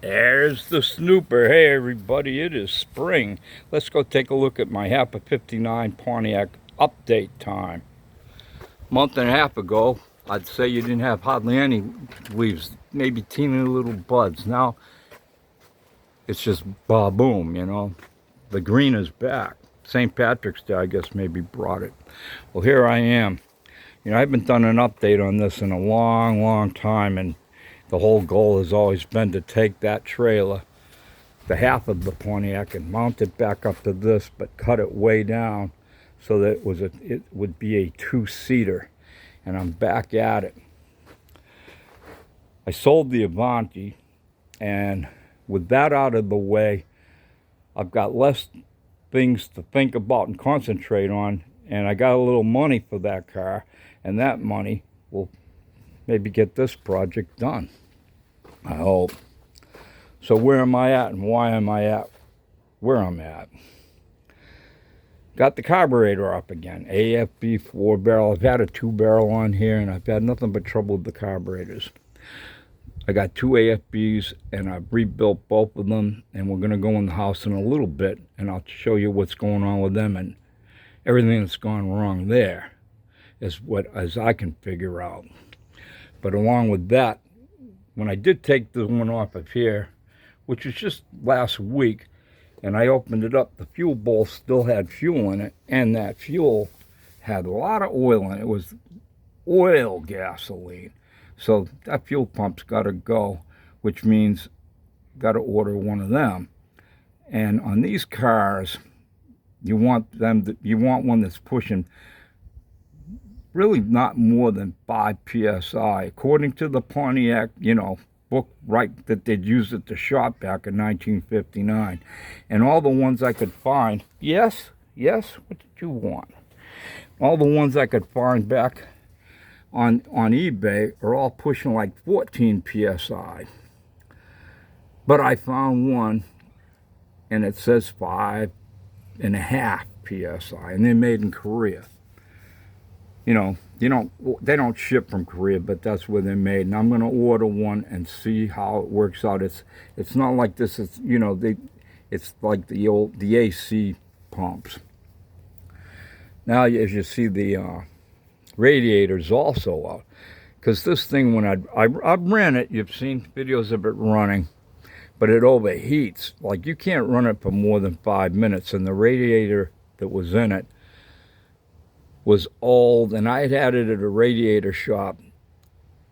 There's the snooper. Hey everybody, it is spring. Let's go take a look at my half of 59 Pontiac update time. Month and a half ago, I'd say you didn't have hardly any leaves, maybe teeny little buds. Now, it's just ba-boom, you know. The green is back. St. Patrick's Day, I guess, maybe brought it. Well, here I am. You know, I haven't done an update on this in a long time, and the whole goal has always been to take that trailer, the half of the Pontiac, and mount it back up to this, but cut it way down so that it would be a two-seater. And I'm back at it. I sold the Avanti, and with that out of the way, I've got less things to think about and concentrate on, and I got a little money for that car, and that money will maybe get this project done, I hope. So where am I at and why am I at where I'm at? Got the carburetor up again, AFB 4-barrel. I've had a 2-barrel on here and I've had nothing but trouble with the carburetors. I got 2 AFBs and I've rebuilt both of them, and we're going to go in the house in a little bit and I'll show you what's going on with them, and everything that's gone wrong there is as I can figure out. But along with that, when I did take the one off of here, which was just last week, and I opened it up, the fuel bowl still had fuel in it, and that fuel had a lot of oil in it. It was oil gasoline. So that fuel pump's got to go, which means got to order one of them. And on these cars, you want one that's pushing really not more than 5 psi, according to the Pontiac, book right that they'd used at the shop back in 1959. And all the ones I could find, yes, what did you want? All the ones I could find back on eBay are all pushing like 14 psi. But I found one, and it says 5.5 psi, and they're made in Korea. They don't ship from Korea, but that's where they're made. And I'm going to order one and see how it works out. It's not like this. It's it's like the AC pumps. Now, as you see, the radiator's also out, because this thing, when I ran it, you've seen videos of it running, but it overheats. Like, you can't run it for more than 5 minutes, and the radiator that was in it was old, and I had it at a radiator shop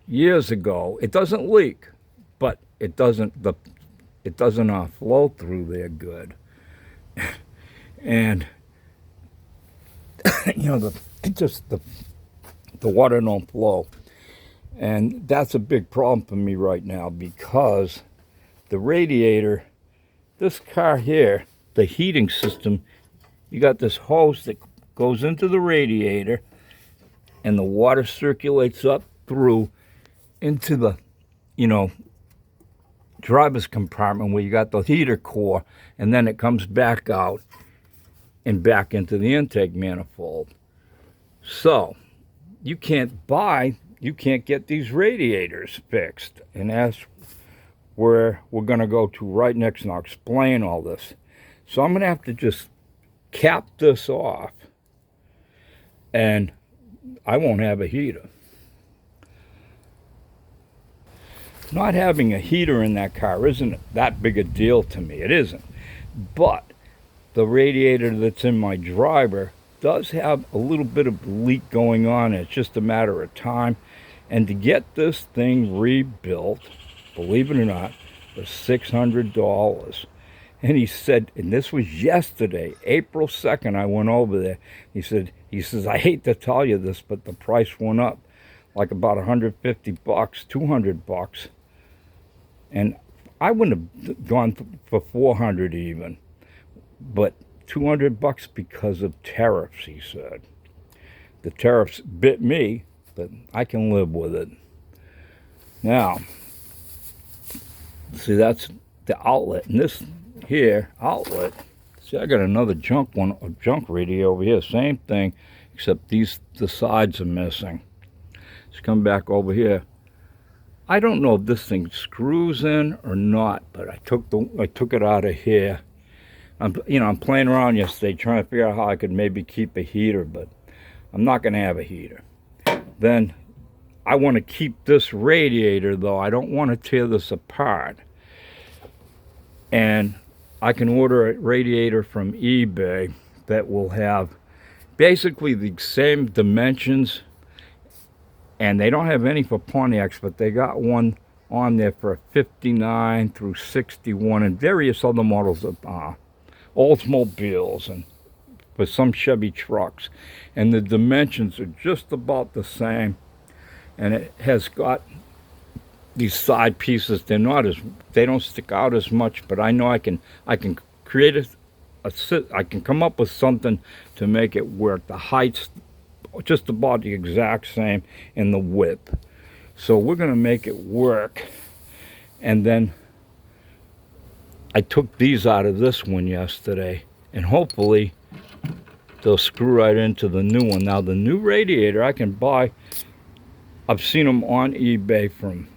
years ago. It doesn't leak, but it doesn't flow through there good. And the water don't flow, and that's a big problem for me right now, because the radiator, this car here, the heating system, you got this hose that goes into the radiator, and the water circulates up through into the driver's compartment where you got the heater core, and then it comes back out and back into the intake manifold. So you can't get these radiators fixed, and that's where we're going to go to right next, and I'll explain all this. So I'm going to have to just cap this off, and I won't have a heater. Not having a heater in that car isn't that big a deal to me. It isn't. But the radiator that's in my driver does have a little bit of leak going on. It's just a matter of time. And to get this thing rebuilt, believe it or not, was $600. And he said, and this was yesterday, April 2nd, I went over there. He says, I hate to tell you this, but the price went up like about $150, $200. And I wouldn't have gone for $400 even, but $200 because of tariffs, he said. The tariffs bit me, but I can live with it. Now, see, that's the outlet, and this here outlet, see, I got another junk radio over here, same thing, except the sides are missing. Let's come back over here. I don't know if this thing screws in or not, but I took it out of here. I'm playing around yesterday trying to figure out how I could maybe keep a heater, but I'm not going to have a heater. Then I want to keep this radiator though. I don't want to tear this apart. And I can order a radiator from eBay that will have basically the same dimensions, and they don't have any for Pontiacs, but they got one on there for 59 through 61 and various other models of Oldsmobiles and for some Chevy trucks. And the dimensions are just about the same. And it has got these side pieces. They don't stick out as much, but I know I can create I can come up with something to make it work. The height's just about the exact same in the width. So we're going to make it work. And then I took these out of this one yesterday, and hopefully they'll screw right into the new one. Now the new radiator I can buy, I've seen them on eBay from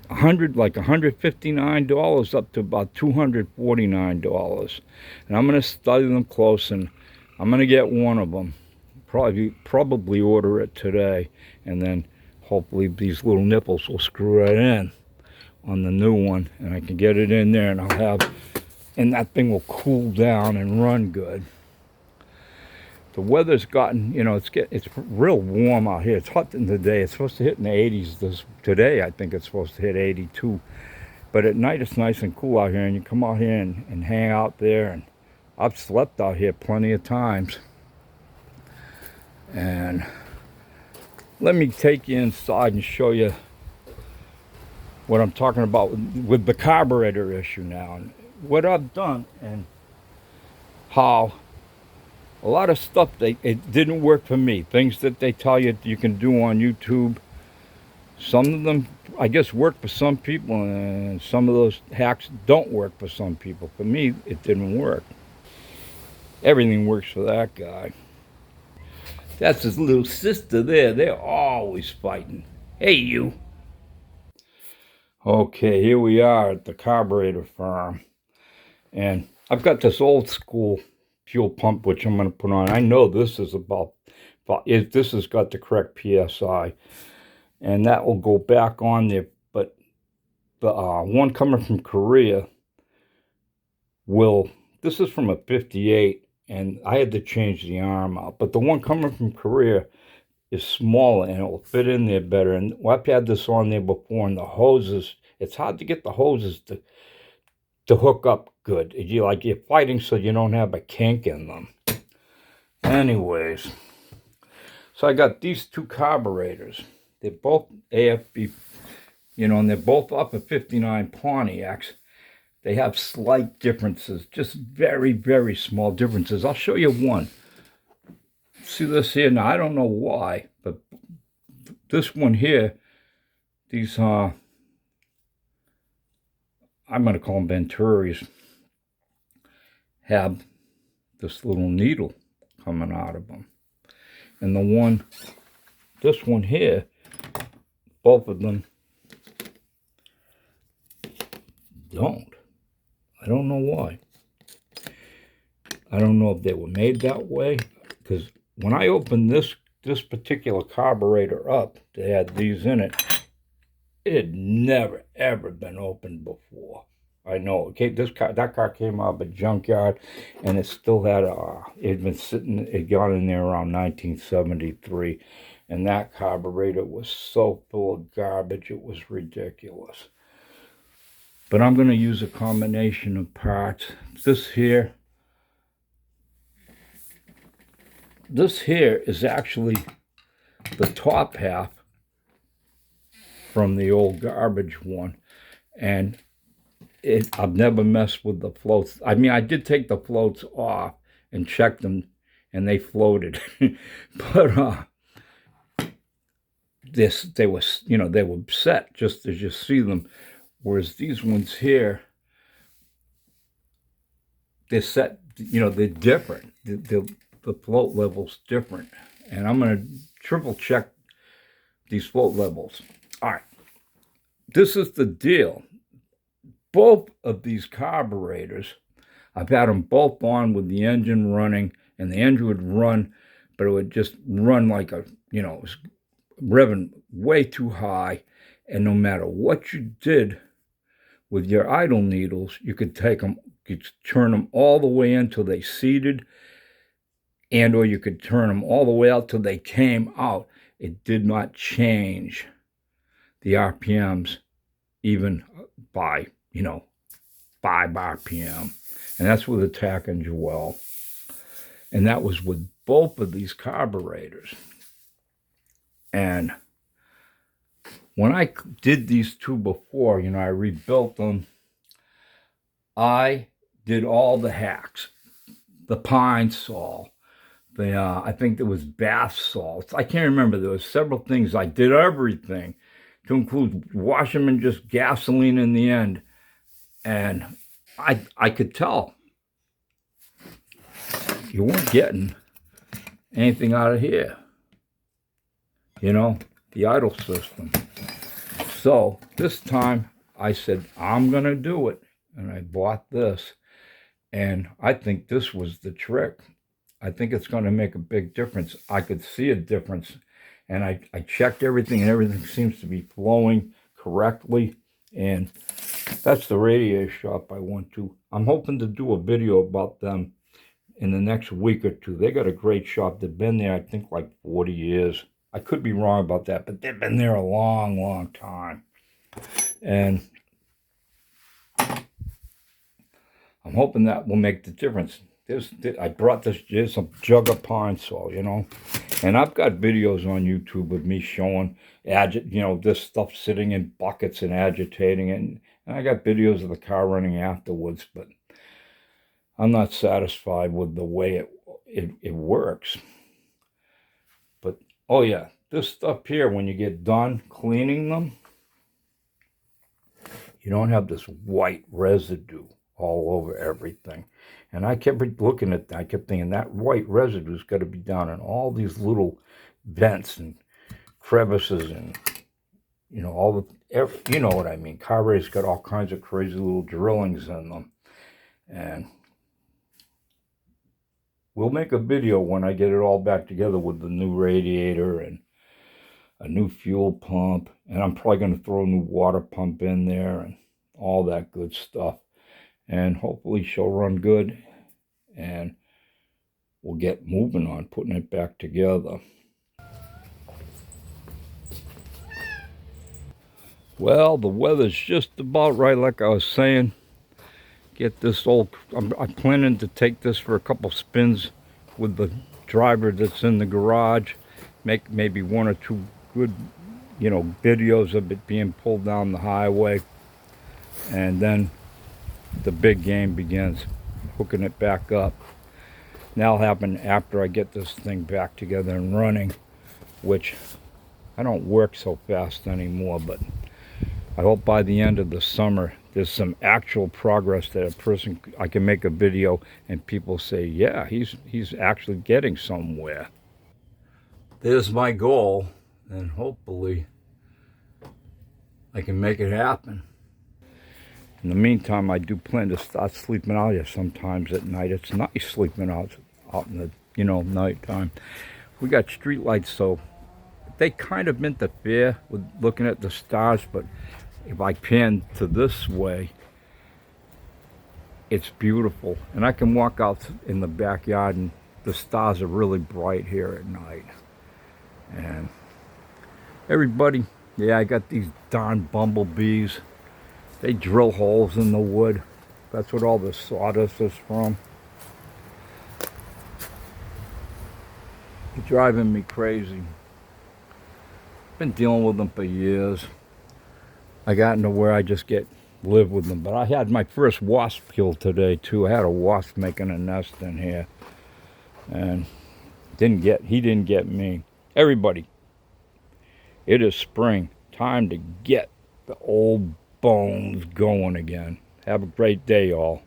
$159 up to about $249. And I'm going to study them close, and I'm going to get one of them. Probably order it today, and then hopefully these little nipples will screw right in on the new one, and I can get it in there, and and that thing will cool down and run good. The weather's gotten, it's real warm out here. It's hot in the day. It's supposed to hit in the 80s today. I think it's supposed to hit 82. But at night it's nice and cool out here, and you come out here and hang out there. And I've slept out here plenty of times. And let me take you inside and show you what I'm talking about with the carburetor issue now, and what I've done, and how a lot of stuff it didn't work for me. Things that they tell you can do on YouTube, some of them I guess work for some people, and some of those hacks don't work for some people. For me, it didn't work. Everything works for that guy. That's his little sister there. They're always fighting. Hey, you. Okay, here we are at the carburetor farm. And I've got this old school fuel pump, which I'm going to put on. I know this is this has got the correct PSI. And that will go back on there. But the one coming from Korea this is from a 58. And I had to change the arm out. But the one coming from Korea is smaller, and it will fit in there better. And I've had this on there before, and the hoses, it's hard to get the hoses to hook up good. You're fighting so you don't have a kink in them. Anyways, so I got these two carburetors. They're both AFB, and they're both up at 59 Pontiacs. They have slight differences, just very, very small differences. I'll show you one. See this here? Now, I don't know why, but this one here, these, I'm going to call them Venturis, have this little needle coming out of them. And this one here, both of them don't. I don't know why. I don't know if they were made that way, because when I opened this particular carburetor up, they had these in it. It had never, ever been opened before. I know. Okay, that car came out of a junkyard, and it still had it had been sitting. It got in there around 1973, and that carburetor was so full of garbage, it was ridiculous. But I'm going to use a combination of parts. This here is actually the top half from the old garbage one. And I've never messed with the floats. I mean, I did take the floats off and check them, and they floated. But they were set just as you see them. Whereas these ones here, they're set, they're different. The float level's different. And I'm going to triple check these float levels. All right. this is the deal. Both of these carburetors, I've had them both on with the engine running, and the engine would run, but it would just run like a, revving way too high. And no matter what you did with your idle needles, you could take them, you could turn them all the way until they seated, and or you could turn them all the way out till they came out. It did not change the RPMs even by, 5 RPM. And that's with Attack and Jewel. And that was with both of these carburetors. And when I did these two before, I rebuilt them, I did all the hacks. The pine sol, I think there was bath salts. I can't remember. There was several things. I did everything to include wash them in just gasoline in the end. And I could tell you weren't getting anything out of here, the idle system. So this time I said, I'm going to do it. And I bought this. And I think this was the trick. I think it's going to make a big difference. I could see a difference. And I checked everything, and everything seems to be flowing correctly. And that's the radiator shop I went to. I'm hoping to do a video about them in the next week or two. They got a great shop. They've been there, I think, like 40 years. I could be wrong about that, but they've been there a long, long time. And I'm hoping that will make the difference. I brought this some jug of pine sol, and I've got videos on YouTube of me showing, this stuff sitting in buckets and agitating it. And I got videos of the car running afterwards, but I'm not satisfied with the way it works. But, oh yeah, this stuff here, when you get done cleaning them, you don't have this white residue all over everything. And I kept looking at that. I kept thinking that white residue's got to be down in all these little vents and crevices and, all the, you know what I mean. Carburetor's got all kinds of crazy little drillings in them. And we'll make a video when I get it all back together with the new radiator and a new fuel pump. And I'm probably going to throw a new water pump in there and all that good stuff. And hopefully she'll run good, and we'll get moving on putting it back together. Well, the weather's just about right, like I was saying. Get this I'm planning to take this for a couple spins with the driver that's in the garage. Make maybe one or two good, videos of it being pulled down the highway. And then the big game begins, hooking it back up. That'll happen after I get this thing back together and running, which I don't work so fast anymore, but I hope by the end of the summer there's some actual progress that I can make a video and people say, yeah, he's actually getting somewhere. There's my goal, and hopefully I can make it happen. In the meantime, I do plan to start sleeping out here sometimes at night. It's nice sleeping out in the, nighttime. We got street lights, so they kind of interfere with looking at the stars, but if I pan to this way, it's beautiful. And I can walk out in the backyard, and the stars are really bright here at night. And everybody, yeah, I got these darn bumblebees. They drill holes in the wood. That's what all the sawdust is from. They're driving me crazy. Been dealing with them for years. I got into where I just live with them. But I had my first wasp kill today too. I had a wasp making a nest in here. And he didn't get me. Everybody, it is spring. Time to get the old bones going again. Have a great day, y'all.